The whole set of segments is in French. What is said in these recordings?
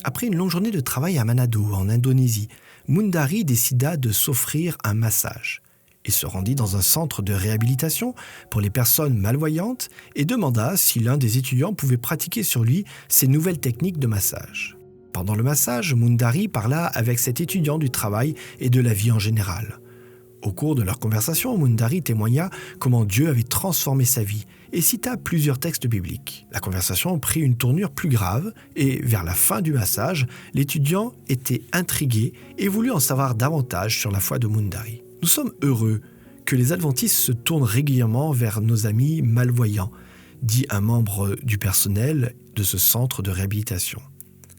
Après une longue journée de travail à Manado, en Indonésie, Mundari décida de s'offrir un massage. Il se rendit dans un centre de réhabilitation pour les personnes malvoyantes et demanda si l'un des étudiants pouvait pratiquer sur lui ces nouvelles techniques de massage. Pendant le massage, Mundari parla avec cet étudiant du travail et de la vie en général. Au cours de leur conversation, Mundari témoigna comment Dieu avait transformé sa vie et cita plusieurs textes bibliques. La conversation prit une tournure plus grave et, vers la fin du massage, l'étudiant était intrigué et voulut en savoir davantage sur la foi de Mundari. Nous sommes heureux que les adventistes se tournent régulièrement vers nos amis malvoyants, dit un membre du personnel de ce centre de réhabilitation.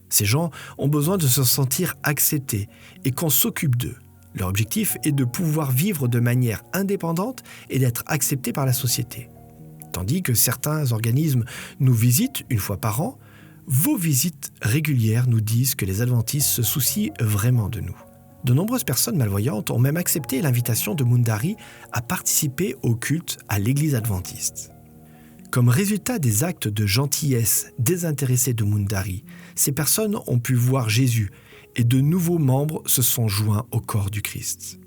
Ces gens ont besoin de se sentir acceptés et qu'on s'occupe d'eux. Leur objectif est de pouvoir vivre de manière indépendante et d'être acceptés par la société. Tandis que certains organismes nous visitent une fois par an, vos visites régulières nous disent que les adventistes se soucient vraiment de nous. De nombreuses personnes malvoyantes ont même accepté l'invitation de Mundari à participer au culte à l'église adventiste. Comme résultat des actes de gentillesse désintéressés de Mundari, ces personnes ont pu voir Jésus et de nouveaux membres se sont joints au corps du Christ.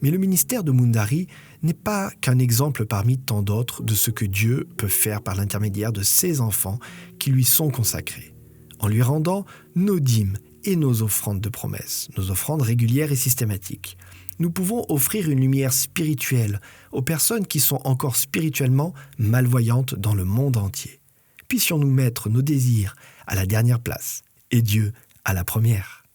Mais le ministère de Mundari n'est pas qu'un exemple parmi tant d'autres de ce que Dieu peut faire par l'intermédiaire de ses enfants qui lui sont consacrés, en lui rendant nos dîmes et nos offrandes de promesses, nos offrandes régulières et systématiques. Nous pouvons offrir une lumière spirituelle aux personnes qui sont encore spirituellement malvoyantes dans le monde entier. Puissions-nous mettre nos désirs à la dernière place et Dieu à la première.